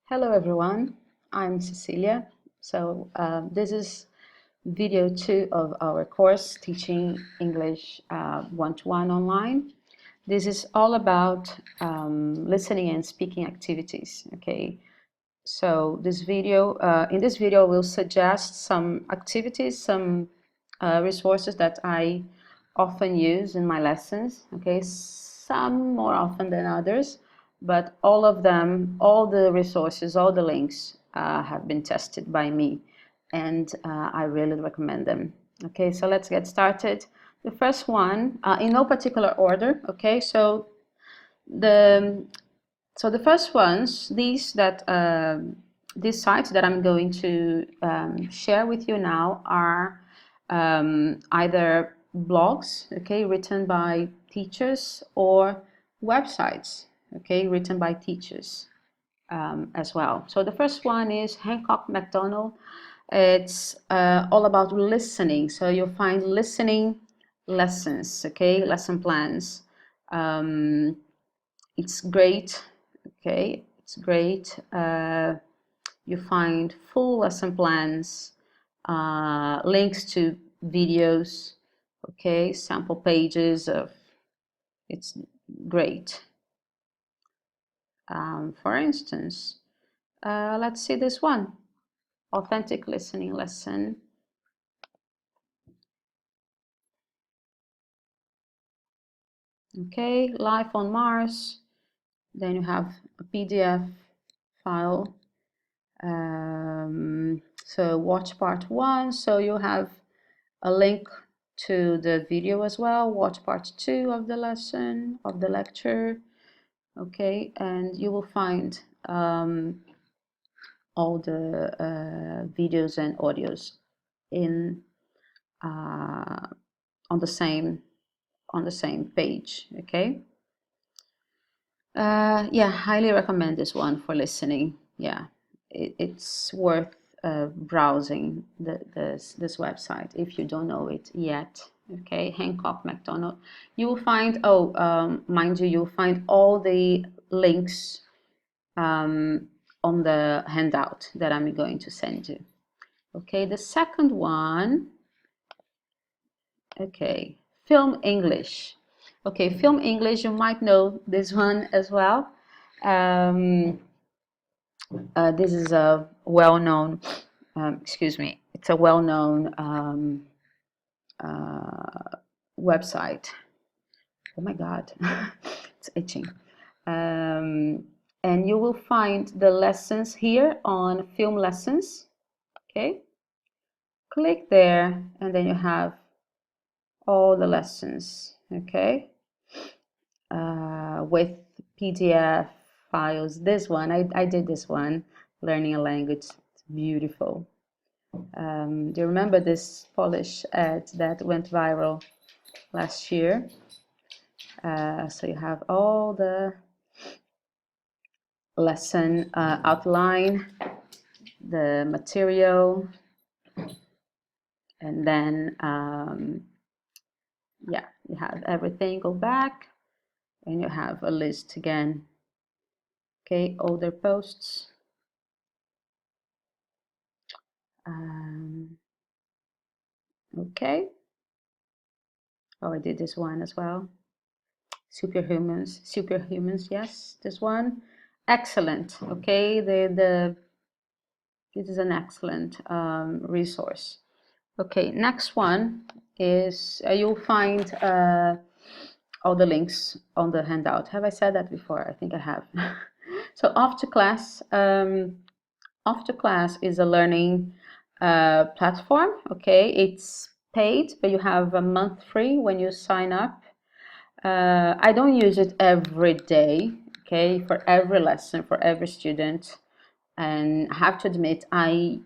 Hello everyone, I'm Cecilia. This is video 2 of our course Teaching English One-to-One Online. This is all about listening and speaking activities, okay? So in this video we'll suggest some activities, some resources that I often use in my lessons, okay? Some more often than others, but all of them, all the resources, all the links have been tested by me, and I really recommend them. Okay, so let's get started. The first one, in no particular order, okay? So the first ones, these sites that I'm going to share with you now are either blogs, okay, written by teachers, or websites, okay, written by teachers as well. So the first one is Hancock McDonald. It's all about listening. So you'll find listening lessons, okay, lesson plans. It's great, okay, it's great. You find full lesson plans, links to videos, okay, sample pages of, it's great. For instance, let's see this one, authentic listening lesson. Okay, life on Mars. Then you have a PDF file. So watch part 1. So you have a link to the video as well. Watch part 2 of the lesson, of the lecture. Okay, and you will find all the videos and audios in on the same page. Okay. Yeah, highly recommend this one for listening. Yeah, it's worth browsing this website if you don't know it yet. Okay, Hancock McDonald. You will find, mind you, you'll find all the links on the handout that I'm going to send you. Okay, the second one, okay, Film English. Okay, Film English, you might know this one as well. This is a well-known, it's a well-known website. Oh my God, it's itching. And you will find the lessons here on Film Lessons. Okay, click there, and then you have all the lessons. Okay, with PDF files. This one, I did this one, learning a language. It's beautiful. Do you remember this Polish ad that went viral last year? So you have all the lesson outline, the material, and then yeah, you have everything. Go back and you have a list again. Okay, older posts. Okay. Oh, I did this one as well. Superhumans, yes, this one. Excellent. Okay, this is an excellent resource. Okay, next one is you'll find all the links on the handout. Have I said that before? I think I have. So After Class is a learning platform. Okay, it's paid, but you have a month free when you sign up. I don't use it every day, okay, for every lesson, for every student. And I have to admit, I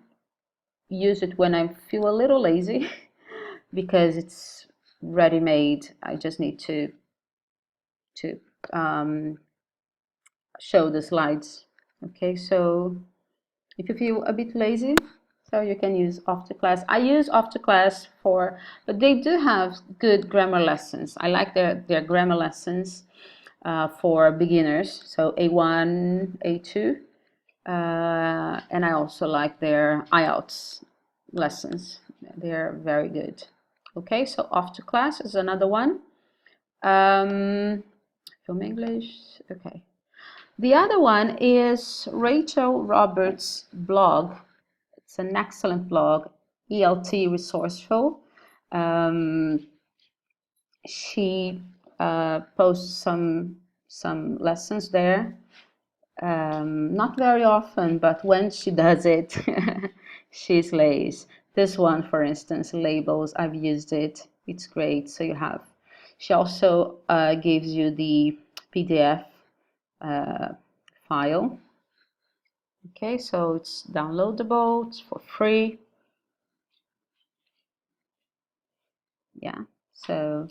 use it when I feel a little lazy because it's ready-made. I just need to show the slides. Okay, so if you feel a bit lazy, so you can use After Class. I use After Class but they do have good grammar lessons. I like their grammar lessons for beginners, so A1, A2. And I also like their IELTS lessons. They're very good. Okay, so Off to Class is another one. Film English, okay. The other one is Rachel Roberts' blog. It's an excellent blog, ELT Resourceful. She posts some lessons there. Not very often, but when she does it, she slays. This one, for instance, labels, I've used it. It's great. So you have, she also gives you the PDF file. Okay, so it's downloadable, it's for free. Yeah, so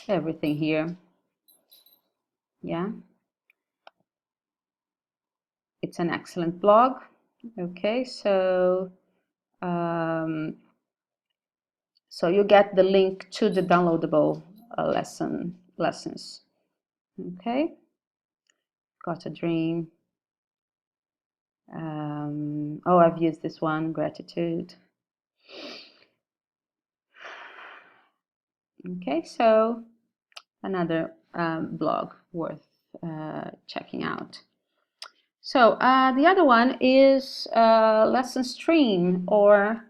everything here. Yeah, it's an excellent blog. Okay, so so you get the link to the downloadable lessons. Okay, Got a Dream. Oh, I've used this one, Gratitude. Okay, so another blog worth checking out. So the other one is Lesson Stream, or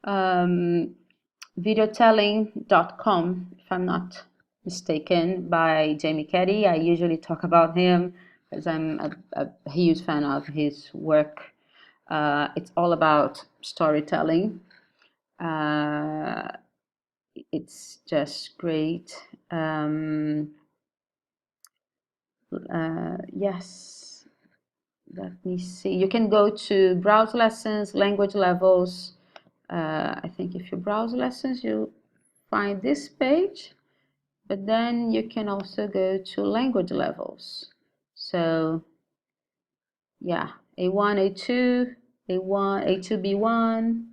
videotelling.com, if I'm not mistaken, by Jamie Caddy. I usually talk about him because I'm a huge fan of his work. It's all about storytelling. It's just great. Yes, let me see. You can go to browse lessons, language levels. I think if you browse lessons, you find this page, but then you can also go to language levels. So yeah, A1, A2, A1, A2, B1,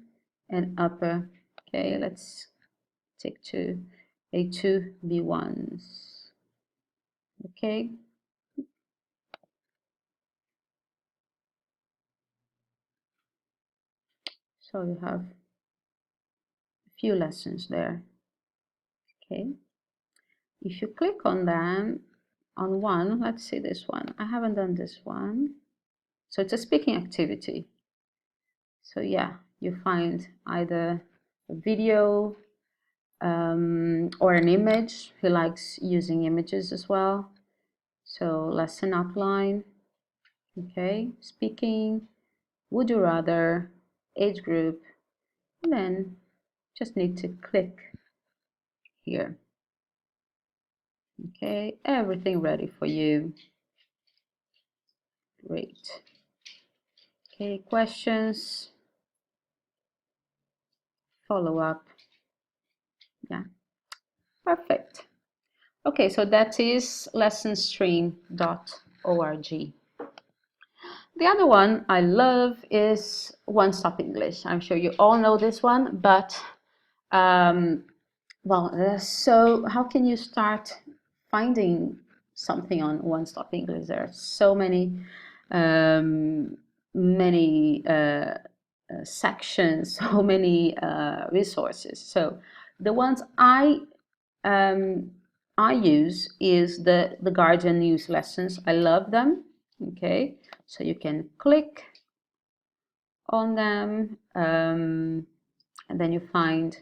and upper. Okay, let's take two A2, B1s. Okay. So you have a few lessons there. Okay. If you click on them, on one, let's see this one. I haven't done this one. So it's a speaking activity. So yeah, you find either a video or an image. He likes using images as well. So lesson outline, okay, speaking, would you rather, age group, and then just need to click here. Okay, everything ready for you. Great. Okay, questions, follow up. Yeah, perfect. Okay, so that is lessonstream.org. The other one I love is One Stop English. I'm sure you all know this one, but so how can you start finding something on One Stop English? There are so many sections, so many resources. So the ones I use is the Guardian News lessons. I love them. Okay, so you can click on them, and then you find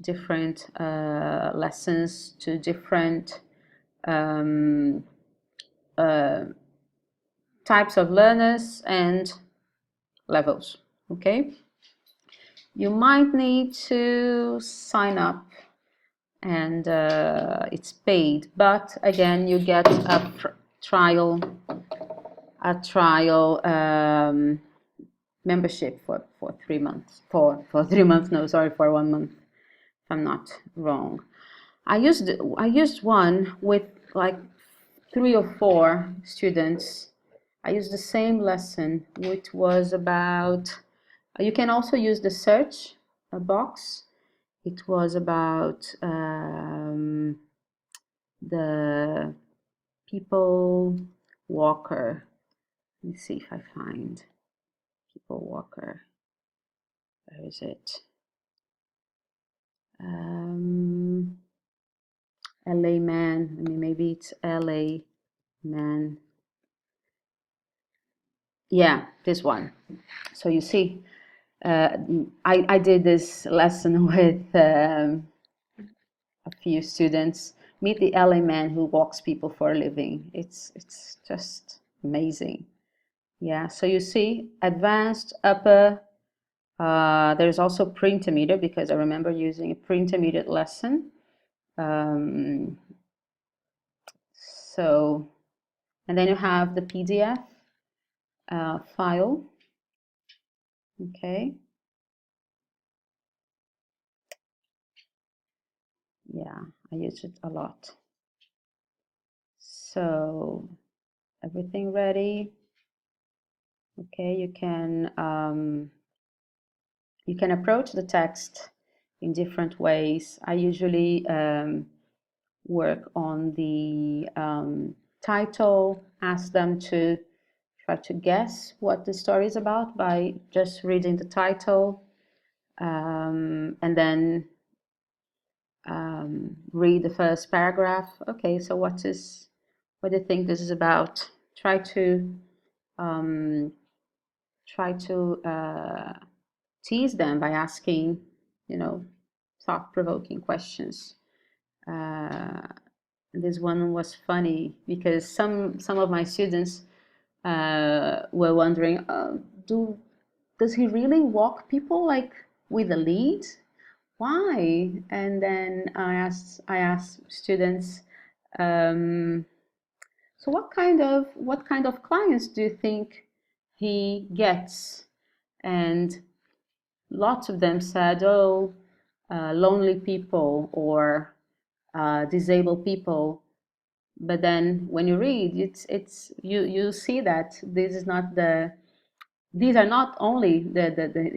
different lessons to different types of learners and levels. Okay, you might need to sign up, and it's paid, but again you get a trial membership for 3 months, for 3 months, no, sorry, for 1 month, if I'm not wrong. I used one with like 3 or 4 students. I used the same lesson, which was about, you can also use the search box. It was about the people walker. Let me see if I find People Walker. Where is it? LA Man. I mean, maybe it's LA Man. Yeah, this one. So you see, I did this lesson with a few students. Meet the LA Man who walks people for a living. It's just amazing. Yeah, so you see, advanced, upper. There's also pre-intermediate, because I remember using a pre-intermediate lesson. So, and then you have the PDF file. Okay. Yeah, I use it a lot. So, everything ready. Okay, you can approach the text in different ways. I usually work on the title, ask them to try to guess what the story is about by just reading the title, and then read the first paragraph. Okay, so what do you think this is about? Try to tease them by asking, thought-provoking questions. This one was funny because some of my students were wondering, does he really walk people like with a lead? Why? And then I asked students, so what kind of clients do you think he gets? And lots of them said, oh, lonely people or disabled people. But then when you read, you see that these are not only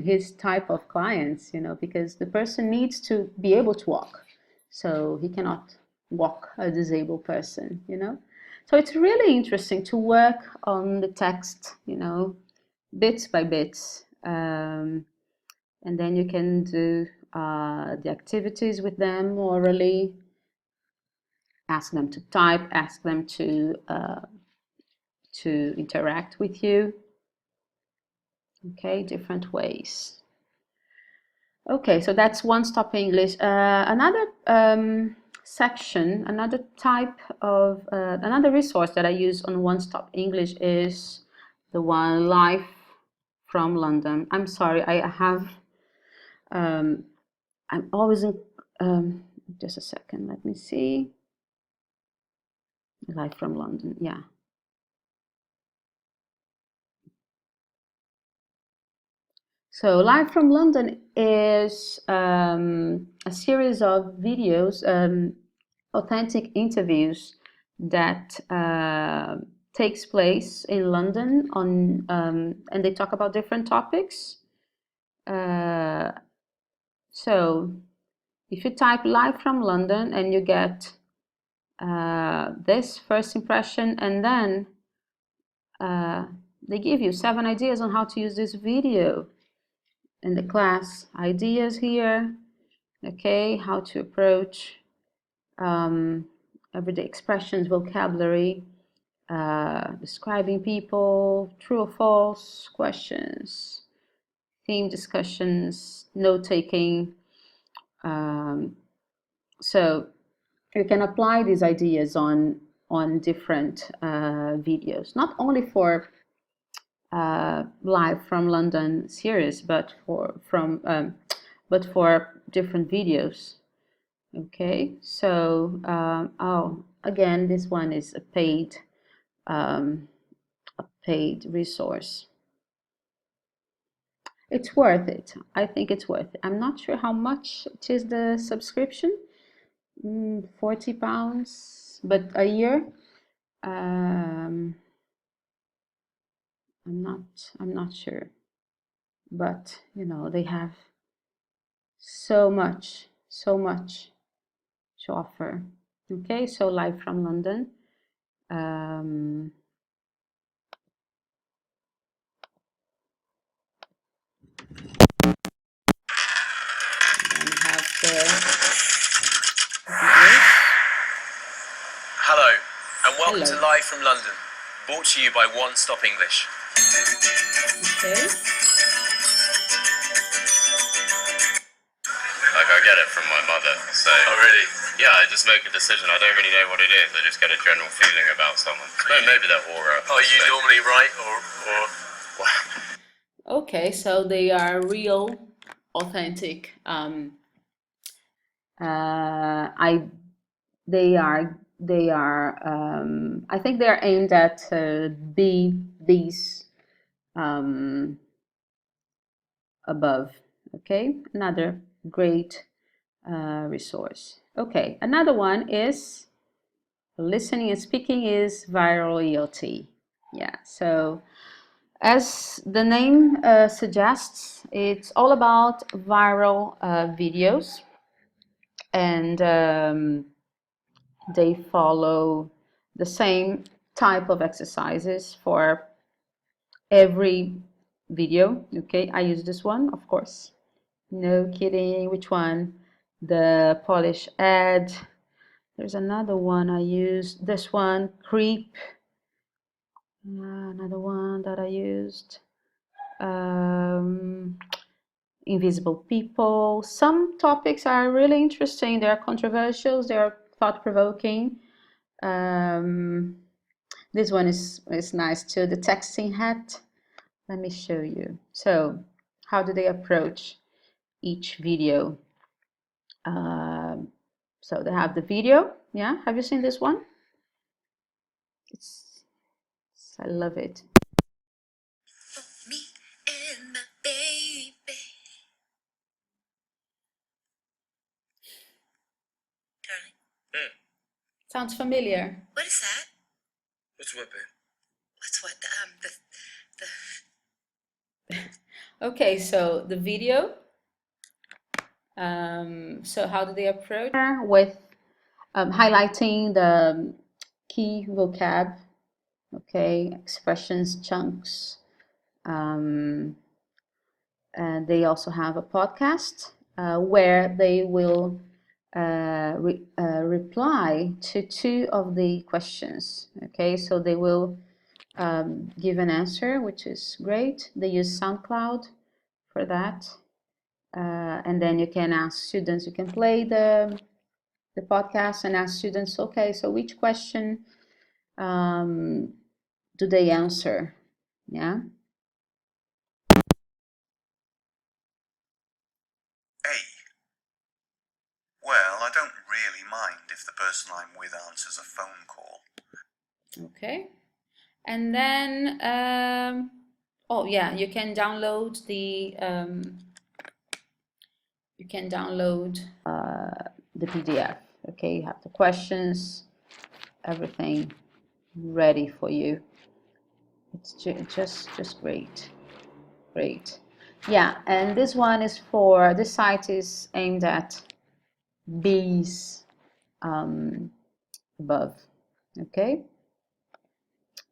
his type of clients, because the person needs to be able to walk, so he cannot walk a disabled person. So it's really interesting to work on the text, bits by bits, and then you can do the activities with them orally, ask them to type, ask them to interact with you. Okay, different ways. Okay, so that's one-stop English. Another section, another type of, another resource that I use on One-Stop English is the one Live from London. I'm sorry, I have, I'm always in, just a second, let me see. Live from London, yeah. So Live from London is a series of videos, authentic interviews that takes place in London and they talk about different topics. So if you type Live from London and you get this first impression, and then they give you 7 ideas on how to use this video in the class. Ideas here, okay, how to approach everyday expressions, vocabulary, describing people, true or false questions, theme discussions, note-taking. So you can apply these ideas on different videos, not only for Live from London series, but for different videos. Okay, so again, this one is a paid resource. It's worth it. I think it's worth it. I'm not sure how much it is, the subscription. £40, but a year. I'm not sure, but they have so much to offer. Okay, so Live from London. videos. Hello, and welcome Hello. to Live from London, brought to you by One Stop English. Okay. Like, I get it from my mother, so... Oh, really? Yeah, I just make a decision. I don't really know what it is. I just get a general feeling about someone. Maybe they're aura. Are you normally right, or... Okay, so they are real, authentic. I think they are aimed at these above. Okay, another great resource. Okay, another one is listening and speaking is viral ELT. Yeah, so as the name suggests, it's all about viral videos, and they follow the same type of exercises for every video. Okay, I use this one, of course. No kidding. Which one? The Polish ad. There's another one I use. This one, creep. Another one that I used. Invisible people. Some topics are really interesting. They are controversial. They are thought-provoking. This one is nice too. The texting hat. Let me show you. So, how do they approach each video? So they have the video. Yeah, have you seen this one? I love it. Me and my baby. Darling. Sounds familiar. What is that? What's what, babe? What's what? Okay, so the video. So how do they approach? With highlighting the key vocab, okay, expressions, chunks. And they also have a podcast where they will reply to two of the questions. Okay, so they will give an answer, which is great. They use SoundCloud for that. And then you can ask students, you can play the podcast and ask students, okay, so which question do they answer? Yeah. A. Well, I don't really mind if the person I'm with answers a phone call. Okay. And then, oh yeah, you can download the PDF. Okay, you have the questions, everything ready for you. It's just great, great. Yeah, and this one is for, this site is aimed at B's above. Okay,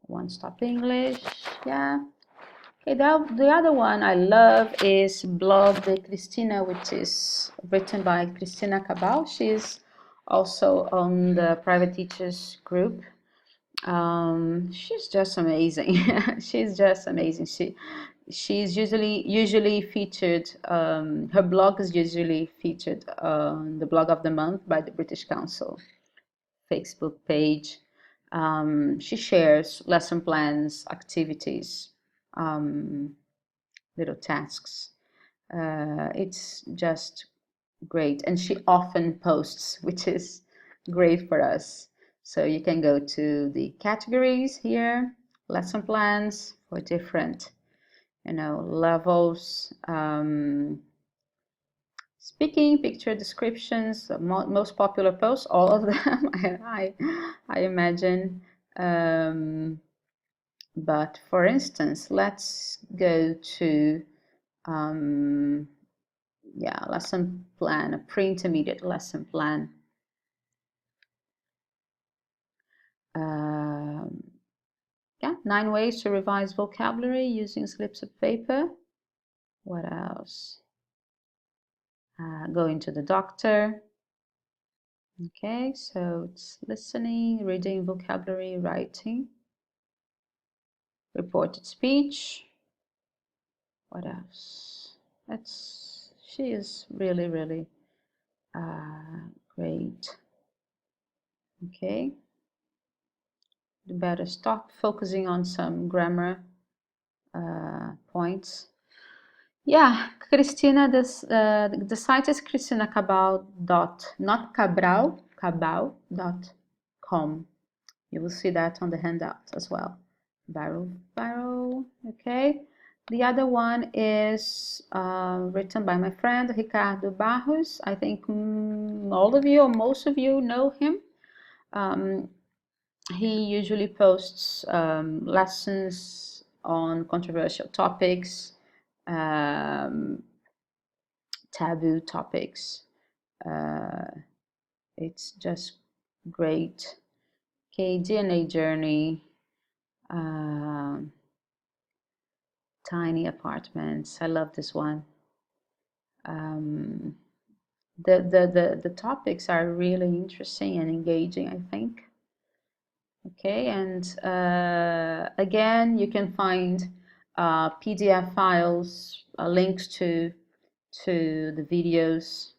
One Stop English. Yeah. Okay, the other one I love is Blog de Cristina, which is written by Cristina Cabal. She's also on the private teachers group. She's just amazing. She's just amazing. She's usually featured. Her blog is usually featured on the Blog of the Month by the British Council Facebook page. She shares lesson plans, activities, little tasks. It's just great, and she often posts, which is great for us. So you can go to the categories here, lesson plans for different, levels. Speaking, picture descriptions, the most popular posts, all of them, I imagine. But for instance, let's go to lesson plan, a pre-intermediate lesson plan. Yeah, 9 ways to revise vocabulary using slips of paper. What else? going to the doctor. Okay, so it's listening, reading, vocabulary, writing, reported speech. What else? She is really, really great. Okay, you better stop focusing on some grammar points. Yeah, Cristina, the site is cristinacabal not cabal.com. You will see that on the handout as well. Barrow, okay. The other one is written by my friend Ricardo Barros. I think all of you or most of you know him. He usually posts lessons on controversial topics, taboo topics. It's just great. Okay, DNA journey, tiny apartments. I love this one. The topics are really interesting and engaging, I think. Okay, and again, you can find PDF files, links to the videos.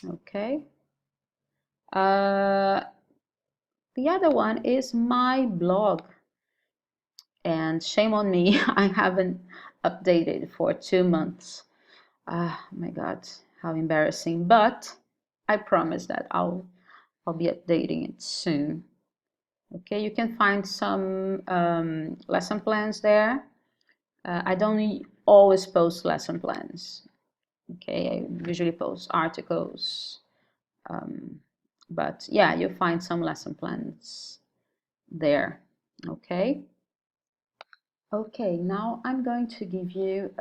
Okay. The other one is my blog, and shame on me, I haven't updated for 2 months. Oh my God, how embarrassing! But I promise that I'll be updating it soon. Okay, you can find some lesson plans there. I don't always post lesson plans. Okay, I usually post articles. But yeah, you'll find some lesson plans there. Okay. Okay, now I'm going to give you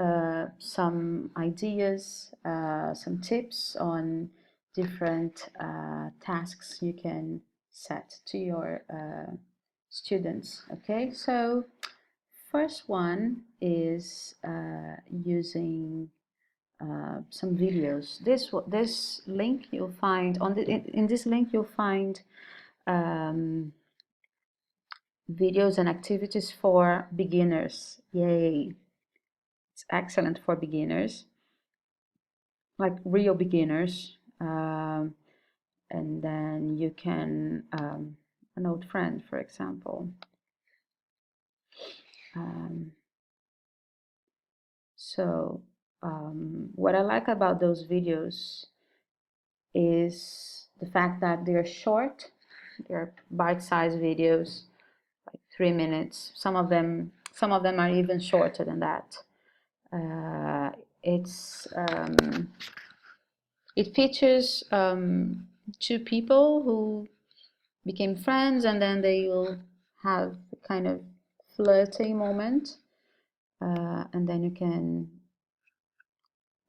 some ideas, some tips on different tasks you can set to your students. Okay, so first one is using some videos. This link you'll find in this link you'll find videos and activities for beginners. Yay! It's excellent for beginners, like real beginners. And then you can, an old friend, for example. What I like about those videos is the fact that they're short. They're bite-sized videos, like 3 minutes. Some of them are even shorter than that. It features 2 people who became friends, and then they will have a kind of flirting moment, and then you can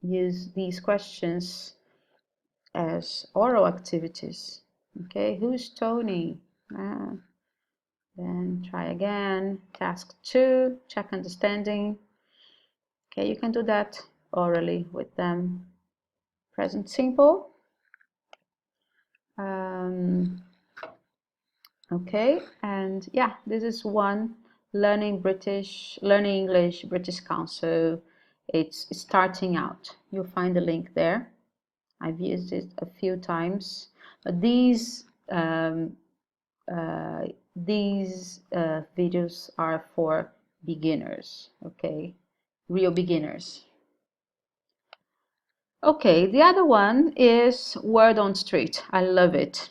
use these questions as oral activities. Okay, who's Tony? Then try again. Task 2, check understanding. Okay, you can do that orally with them. Present simple. Okay, and yeah, this is one learning English British Council. It's starting out. You'll find the link there. I've used it a few times, but these videos are for beginners. Okay, real beginners. Okay, the other one is Word on Street. I love it.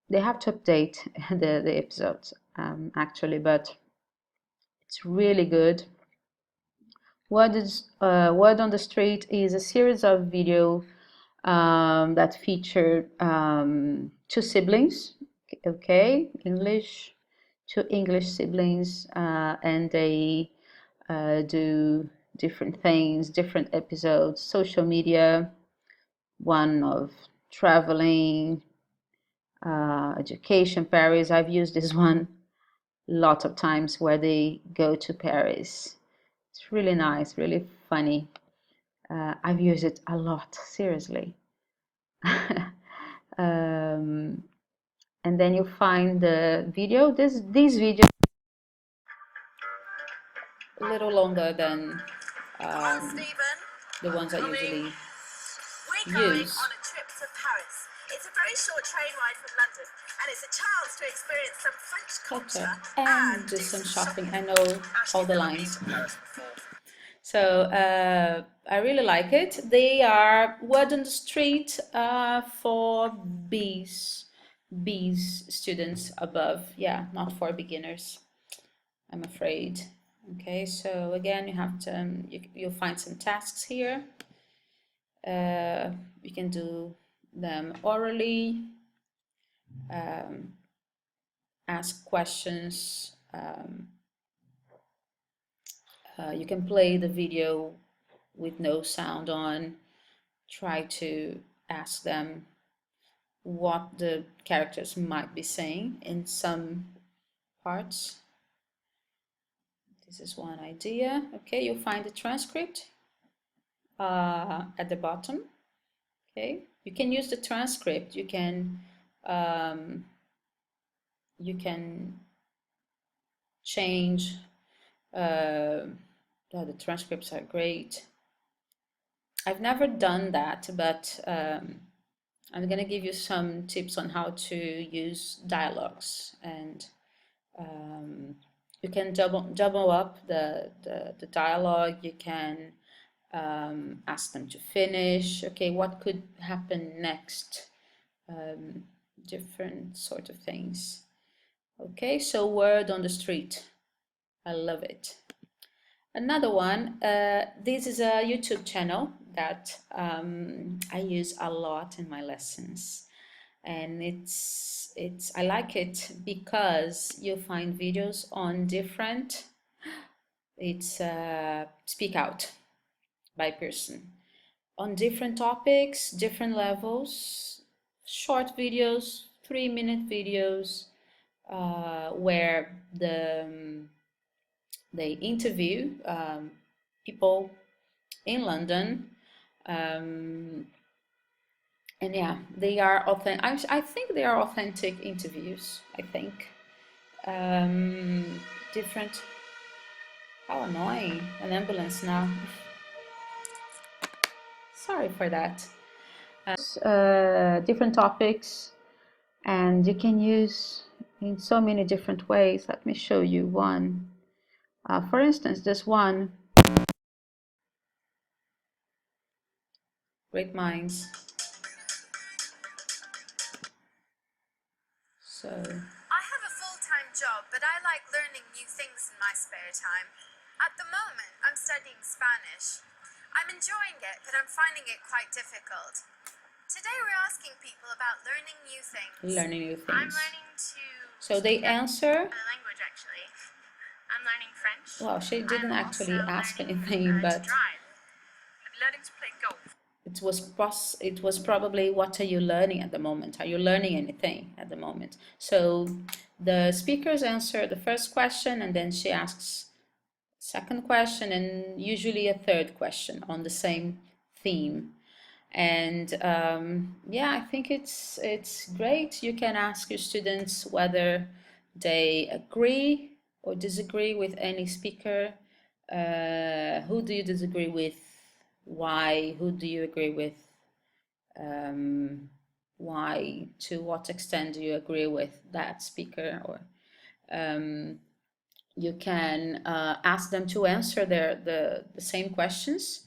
They have to update the episodes actually, but it's really good. Word on the Street is a series of video that feature 2 siblings, okay, two English siblings, and they do different things, different episodes, social media, one of traveling, education, Paris. I've used this one lots of times where they go to Paris. It's really nice, really funny. I've used it a lot, seriously. And then you find the video. These videos a little longer than the ones I usually We're going use. on a trip to Paris. It's a very short train ride from London, and it's a chance to experience some French culture And do some shopping. I know all the lines. So I really like it. They are word on the street for B's students above. Yeah, not for beginners, I'm afraid. Okay, so again, you have to you'll find some tasks here. You can do them orally, ask questions. You can play the video with no sound on, try to ask them what the characters might be saying in some parts. This is one idea. Okay, you'll find the transcript at the bottom. Okay, you can use the transcript. You can change. The transcripts are great. I've never done that, but I'm going to give you some tips on how to use dialogues, and you can double up the dialogue. You can ask them to finish. Okay, what could happen next? Different sort of things. Okay, so word on the street. I love it. Another one, this is a YouTube channel that I use a lot in my lessons, and I like it because you find videos on different, it's speak out by person on different topics, different levels, short videos, 3-minute videos, where they interview people in London, and yeah, they are authentic. I think they are authentic interviews. I think different. How annoying! An ambulance now. Sorry for that. Different topics, and you can use in so many different ways. Let me show you one. For instance, this one, great minds. So I have a full-time job, but I like learning new things in my spare time. At the moment, I'm studying Spanish. I'm enjoying it, but I'm finding it quite difficult. Today we're asking people about learning new things. learning new things. I'm learning to So they answer. a language actually. I'm learning French. Well, she didn't I'm actually also ask learning, anything, but to drive. I'm learning to play golf. it was probably, what are you learning at the moment? Are you learning anything at the moment? So the speakers answer the first question, and then she asks second question, and usually a third question on the same theme. And yeah, I think it's great. You can ask your students whether they agree or disagree with any speaker. Who do you disagree with? Why? Who do you agree with? Why? To what extent do you agree with that speaker? Or you can ask them to answer the same questions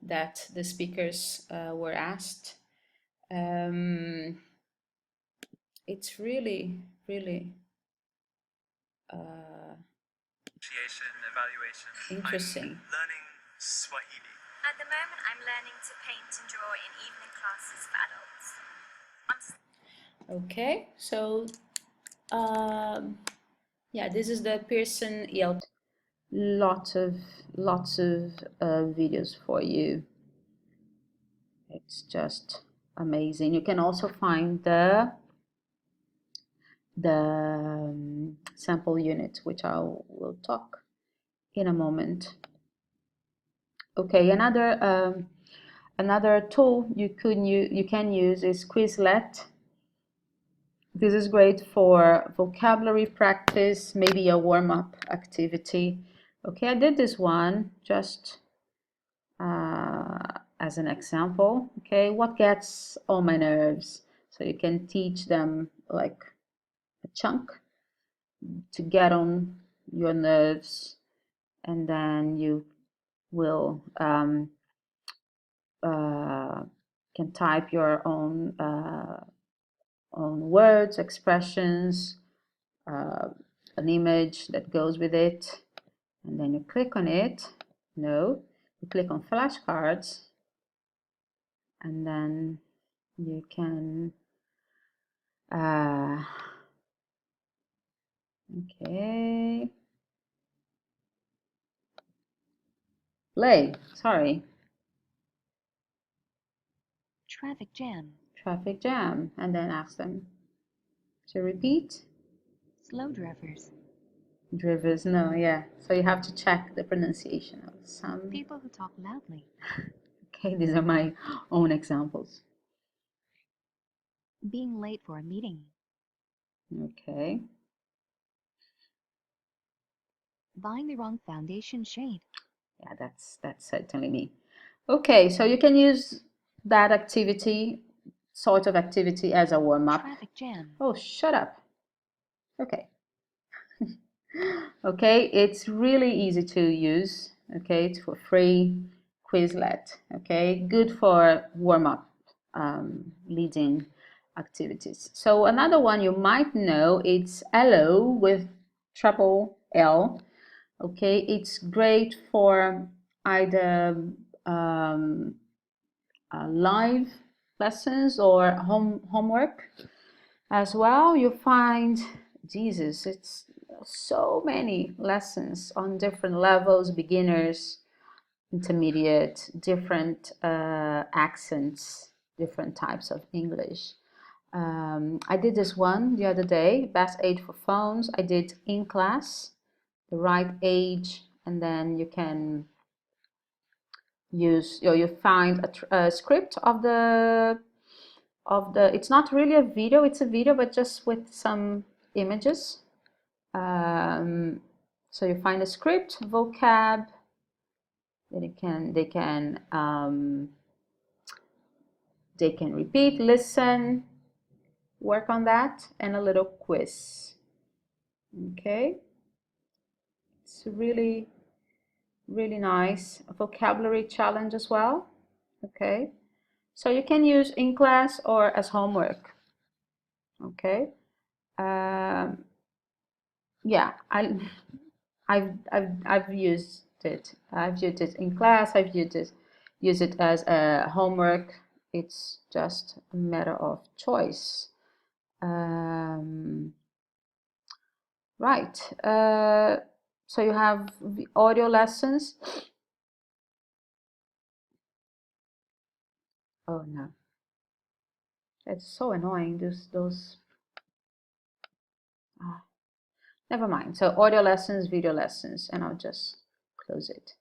that the speakers were asked. It's really, really evaluation. interesting. I'm learning Swahili. At the moment, I'm learning to paint and draw in evening classes for adults. Okay, so yeah, this is the Pearson ELT. Lots of videos for you. It's just amazing. You can also find the sample unit, which I will talk in a moment. Okay, another Another tool you can use is Quizlet. This is great for vocabulary practice, maybe a warm-up activity. Okay, I did this one just as an example. Okay, what gets on my nerves? So you can teach them like a chunk to get on your nerves, and then you will can type your own words, expressions, an image that goes with it, and then you click on it. No, you click on flashcards, and then you can okay, play, sorry, Traffic jam. traffic jam, and then ask them to repeat. Slow drivers. Drivers, no, yeah. So you have to check the pronunciation of some. People who talk loudly. Okay, these are my own examples. Being late for a meeting. Okay. Buying the wrong foundation shade. Yeah, that's certainly me. Okay, so you can use that activity, sort of activity, as a warm-up. Traffic jam. Oh, shut up. Okay. Okay, it's really easy to use. Okay, it's for free. Quizlet. Okay, good for warm-up, leading activities. So another one you might know, it's Hello with triple L. Okay, it's great for either live lessons or homework as well. You find, Jesus, it's so many lessons on different levels, beginners, intermediate, different accents, different types of English. I did this one the other day, best aid for phones. I did in class, the right age, and then you can use, you find a script of the it's not really a video, it's a video, but just with some images. So you find a script, vocab, then they can repeat, listen, work on that, and a little quiz. Okay, it's really nice. A vocabulary challenge as well. Okay, so you can use in class or as homework. Okay, yeah, I've used it. I've used it in class. I've used it as a homework. It's just a matter of choice. Right. So you have the audio lessons. Oh no, it's so annoying. Those. Never mind. So audio lessons, video lessons, and I'll just close it.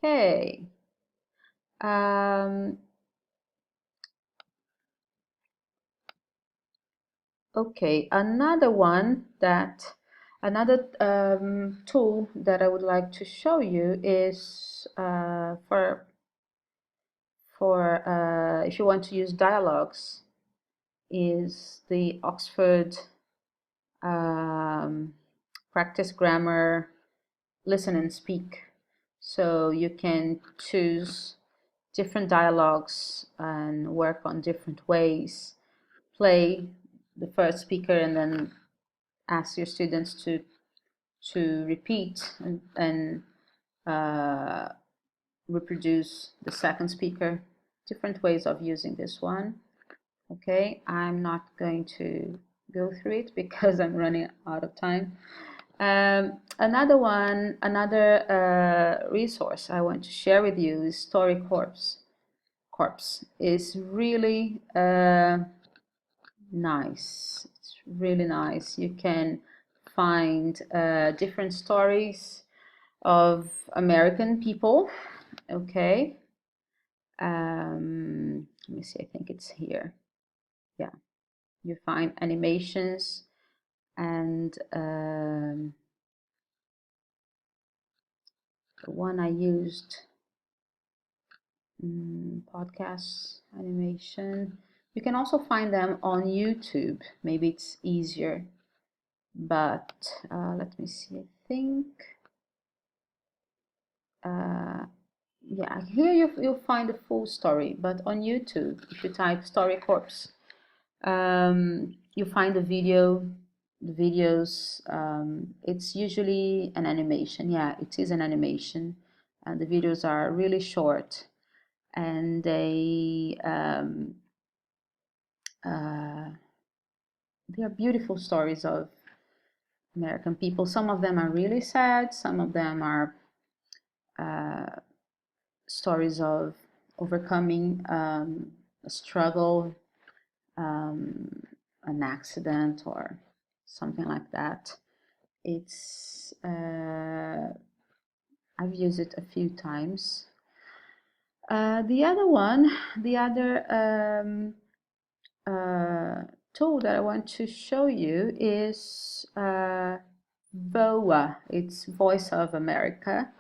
Okay. Okay, another tool that I would like to show you is for if you want to use dialogues, is the Oxford Practice Grammar Listen and Speak. So you can choose different dialogues and work on different ways. Play the first speaker and then ask your students to repeat and reproduce the second speaker. Different ways of using this one. Okay, I'm not going to go through it because I'm running out of time. Another resource I want to share with you is Story Corps. Is really nice. It's really nice. You can find different stories of American people, okay, Let me see, I think it's here. Yeah, you find animations and the one I used, podcasts, animation. You can also find them on YouTube. Maybe it's easier, but let me see, I think, yeah, here you'll find the full story, but on YouTube, if you type Story Corps, you find the videos. It's usually an animation. Yeah, it is an animation, and the videos are really short, and they are beautiful stories of American people. Some of them are really sad. Some of them are stories of overcoming a struggle, an accident, or something like that. It's I've used it a few times. The other tool that I want to show you is VOA. It's Voice of America.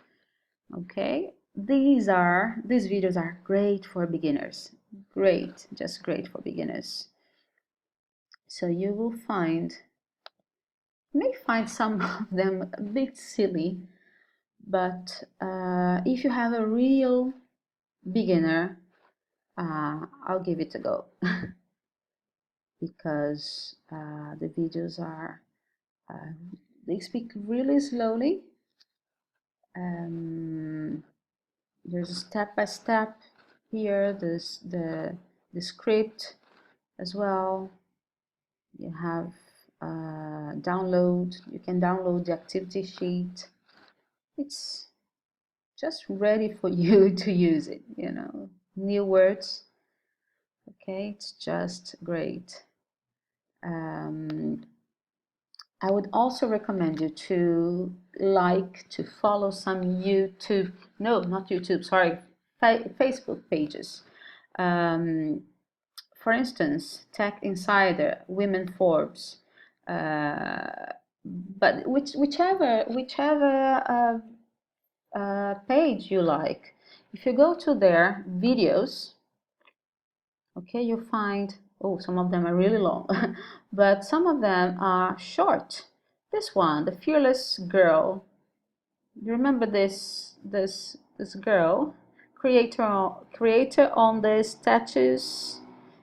Okay, these videos are great for beginners. Great, just great for beginners. So you will find, you may find some of them a bit silly, but if you have a real beginner, I'll give it a go because the videos are they speak really slowly. There's a step by step here. There's the script as well. You have download. You can download the activity sheet. It's just ready for you to use it. You know, new words. Okay, it's just great. I would also recommend you to follow some YouTube, no, not YouTube, sorry, Facebook pages. For instance, Tech Insider, Women Forbes, but whichever page you like. If you go to their videos, okay, you'll find, oh, some of them are really long, but some of them are short. This one, the Fearless Girl. You remember this girl, creator on the status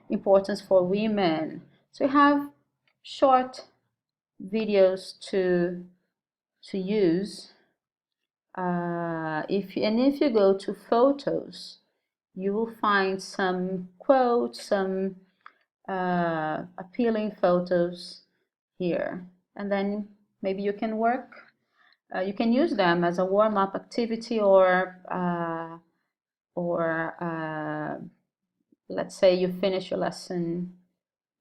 importance for women. So you have short videos to use. If you go to photos, you will find some quotes, some appealing photos here, and then maybe you can work. You can use them as a warm-up activity, or let's say you finish your lesson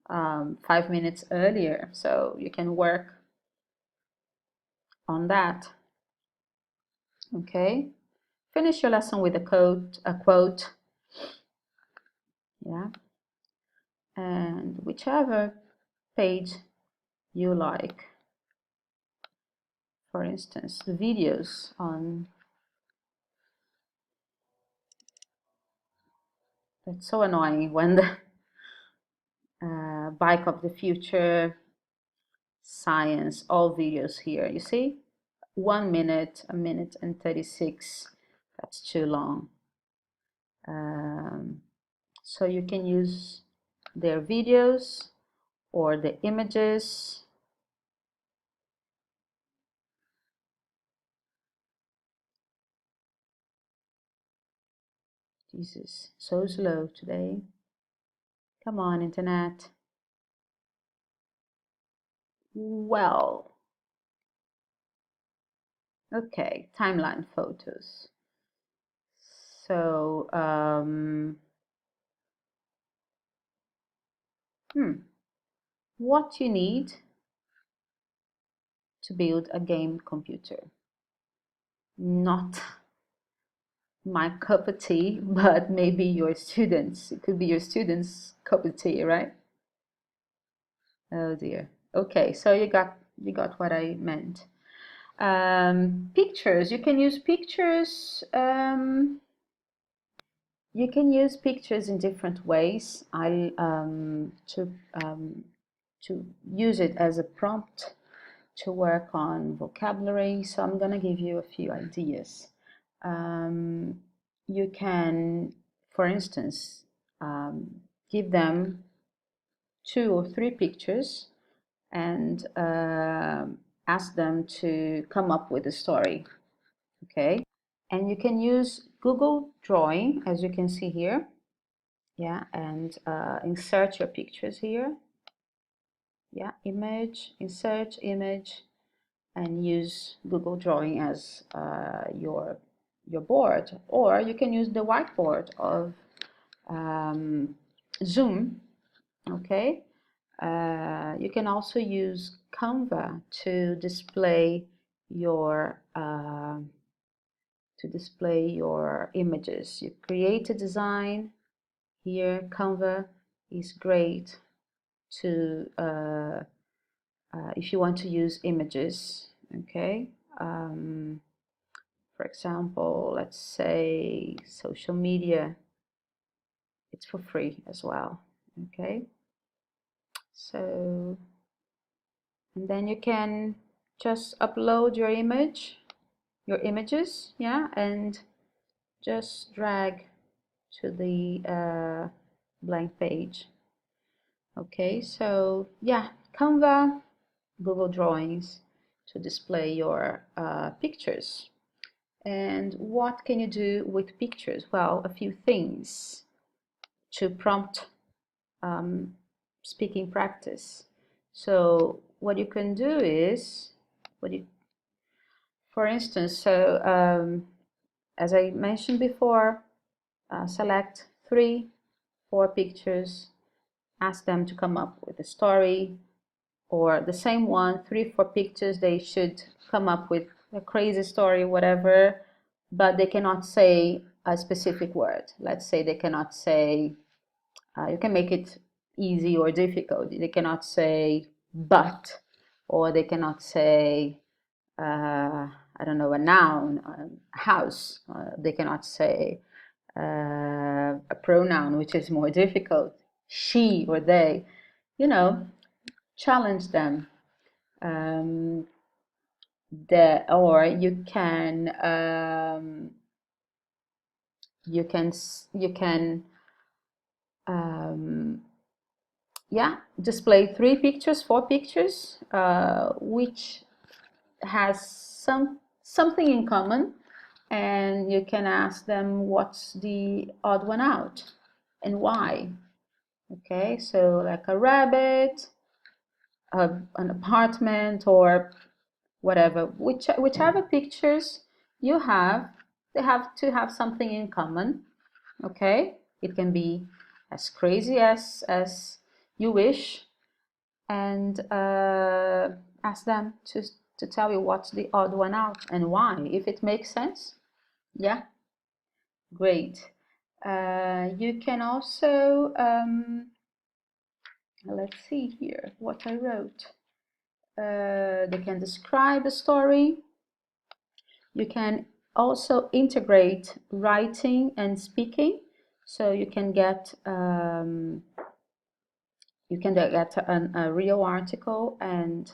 5 minutes earlier, so you can work on that. Okay, finish your lesson with a quote, yeah, and whichever page you like. For instance, the videos on, it's so annoying when the bike of the future, science, all videos here, you see, 1 minute, a minute and 36, that's too long. So you can use their videos or the images. Jesus, so slow today. Come on, internet. Well, okay, timeline photos. So, what you need to build a game computer? Not my cup of tea, but maybe your students. It could be your students' cup of tea, right? Oh dear. Okay, so you got what I meant. Pictures. You can use pictures. You can use pictures in different ways. To use it as a prompt to work on vocabulary. So I'm gonna give you a few ideas. You can, for instance, give them 2 or 3 pictures and ask them to come up with a story. Okay, and you can use Google Drawing, as you can see here. Yeah, and insert your pictures here. Yeah, image, insert image, and use Google Drawing as your board, or you can use the whiteboard of Zoom. Okay, you can also use Canva to display your images. You create a design here. Canva is great to if you want to use images. Okay, for example, let's say social media. It's for free as well. Okay, so and then you can just upload your images, yeah, and just drag to the blank page. Okay, so yeah, Canva, Google Drawings to display your pictures. And what can you do with pictures? Well, a few things to prompt speaking practice. So what you can do is, for instance, as I mentioned before, select 3, 4 pictures, ask them to come up with a story, or the same one, 3, 4 pictures, they should come up with a crazy story, whatever, but they cannot say a specific word. Let's say they cannot say, you can make it easy or difficult. They cannot say but, or they cannot say, I don't know, a noun, a house. They cannot say a pronoun, which is more difficult, she or they. You know, challenge them. Or you can yeah, display 3 pictures, 4 pictures, which has something in common, and you can ask them what's the odd one out and why. Okay, so like a rabbit, an apartment, or whatever, whichever pictures you have, they have to have something in common. Okay, it can be as crazy as you wish, and ask them to tell you what's the odd one out and why, if it makes sense. Yeah, great. You can also let's see here what I wrote. They can describe a story. You can also integrate writing and speaking, so you can get a real article and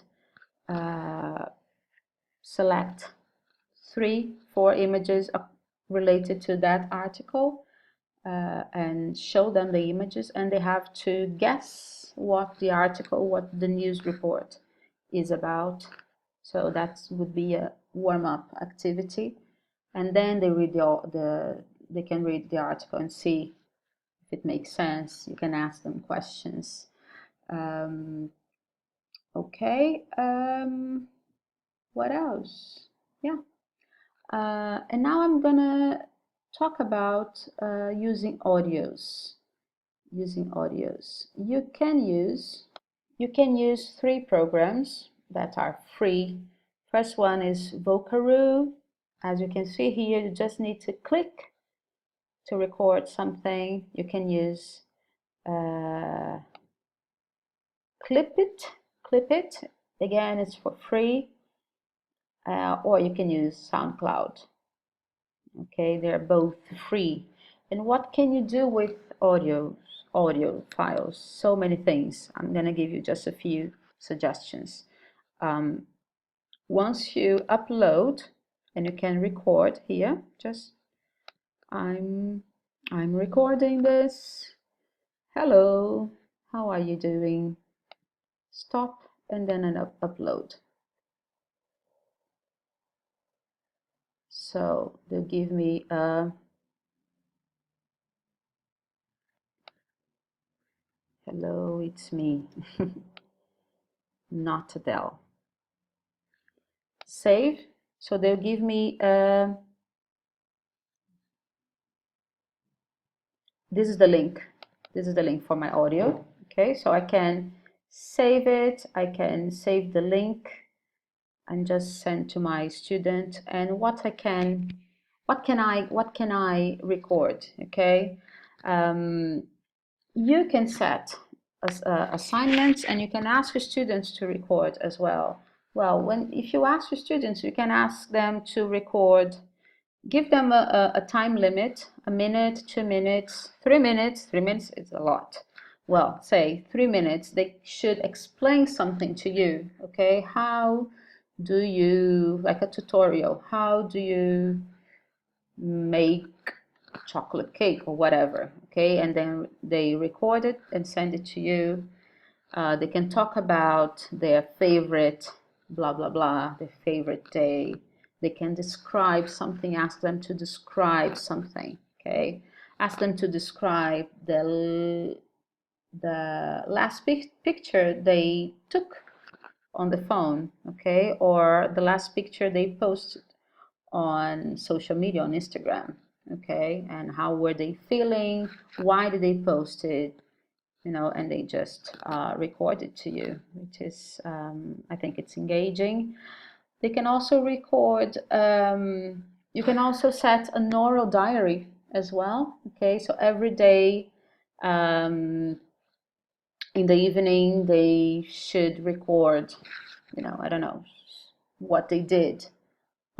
select 3, 4 images related to that article and show them the images, and they have to guess what the news report is about. So that would be a warm-up activity, and then they can read the article and see if it makes sense. You can ask them questions. Okay, what else? Yeah. And now I'm gonna talk about using audios. You can use 3 programs that are free. First one is Vocaroo. As you can see here, you just need to click to record something, you can use Clip It. Again, it's for free, or you can use SoundCloud. Okay, they're both free. And what can you do with audio files? So many things. I'm gonna give you just a few suggestions. Once you upload, and you can record here, just I'm recording this. Hello, how are you doing? Stop, and then an upload. So they'll give me a hello, it's me, not Adele. Save. So they'll give me this is the link. This is the link for my audio. Okay, so I can save it. I can save the link and just send to my student. And what can I record? Okay, you can set assignments, and you can ask your students to record as well. Well, if you ask your students, you can ask them to record. Give them a time limit, a minute, 2 minutes, 3 minutes. 3 minutes is a lot. Well, say 3 minutes. They should explain something to you. Okay, how do you, like a tutorial, how do you make chocolate cake or whatever? Okay, and then they record it and send it to you. They can talk about their favorite blah blah blah, their favorite day. They can describe something. Ask them to describe something. Okay, ask them to describe the last picture they took on the phone. Okay, or the last picture they posted on social media, on Instagram. Okay, and how were they feeling? Why did they post it? And they just record it to you, which is, I think it's engaging. They can also record, you can also set an oral diary as well. Okay, so every day in the evening, they should record, I don't know, what they did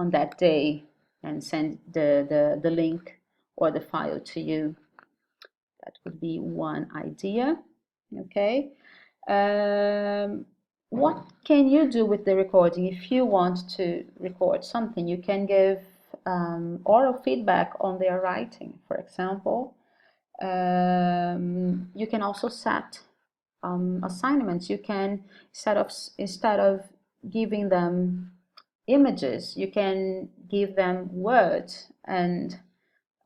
on that day and send the link or the file to you. That would be one idea. Okay. What can you do with the recording? If you want to record something, you can give oral feedback on their writing, for example. You can also set assignments. You can instead of giving them images, you can give them words, and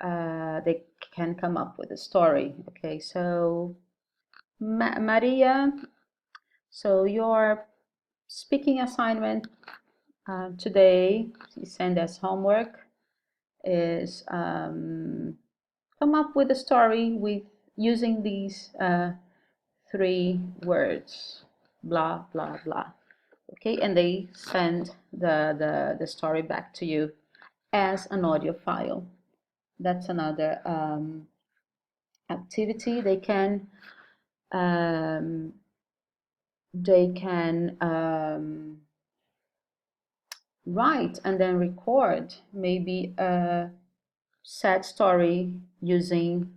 they can come up with a story. Okay, so Maria, so your speaking assignment today, you send as homework, is come up with a story with using these 3 words, blah blah blah. Okay, and they send the story back to you as an audio file. That's another activity. They can write and then record maybe a sad story using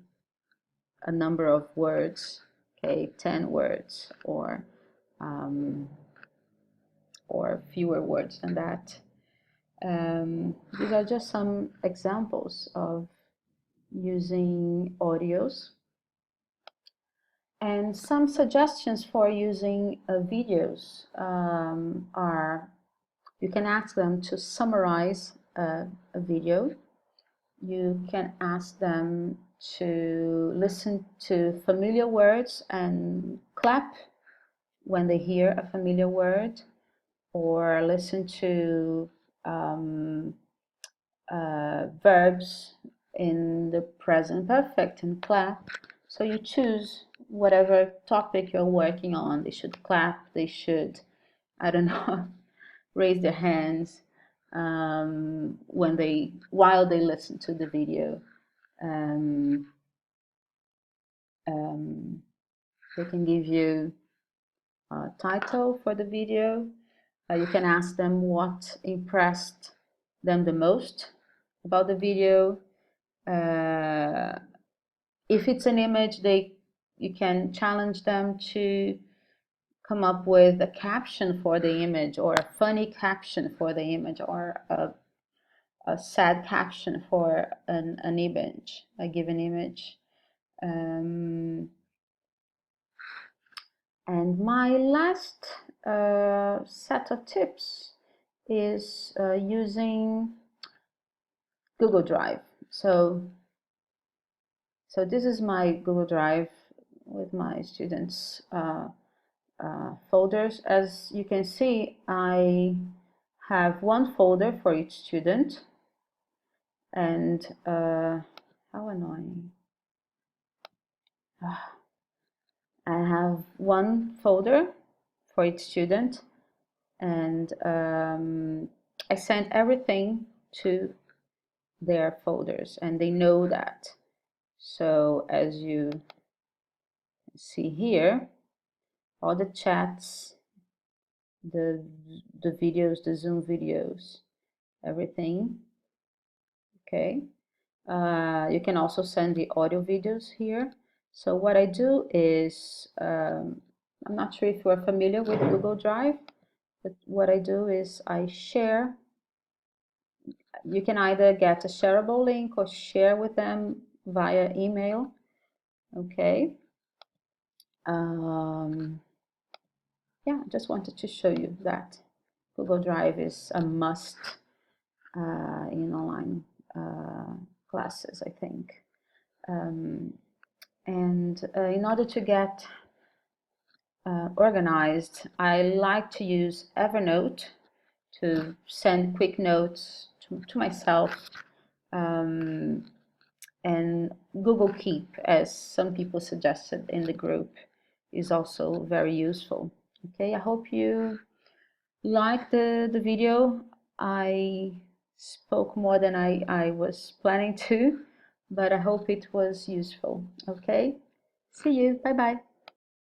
a number of words, okay, 10 words or fewer words than that. These are just some examples of using audios. And some suggestions for using videos are, you can ask them to summarize a video. You can ask them to listen to familiar words and clap when they hear a familiar word, or listen to verbs in the present perfect and clap. So you choose whatever topic you're working on. They should clap, they should, I don't know, raise their hands while they listen to the video. They can give you a title for the video. You can ask them what impressed them the most about the video. If it's an image, you can challenge them to come up with a caption for the image, or a funny caption for the image, or a sad caption for an image, a given image. And my last set of tips is using Google Drive. So this is my Google Drive with my students' folders. As you can see, I have one folder for each student, and how annoying. I have one folder for each student, and I send everything to their folders, and they know that. So as you see here, all the chats, the videos, the Zoom videos, everything. Okay. You can also send the audio videos here. So what I do is, I'm not sure if you are familiar with Google Drive, but what I do is I share. You can either get a shareable link or share with them via email. Okay. Yeah, just wanted to show you that Google Drive is a must in online classes, I think. And in order to get organized, I like to use Evernote to send quick notes to myself, and Google Keep, as some people suggested in the group, is also very useful. Okay, I hope you liked the video. I spoke more than I was planning to, but I hope it was useful. Okay, see you. Bye bye.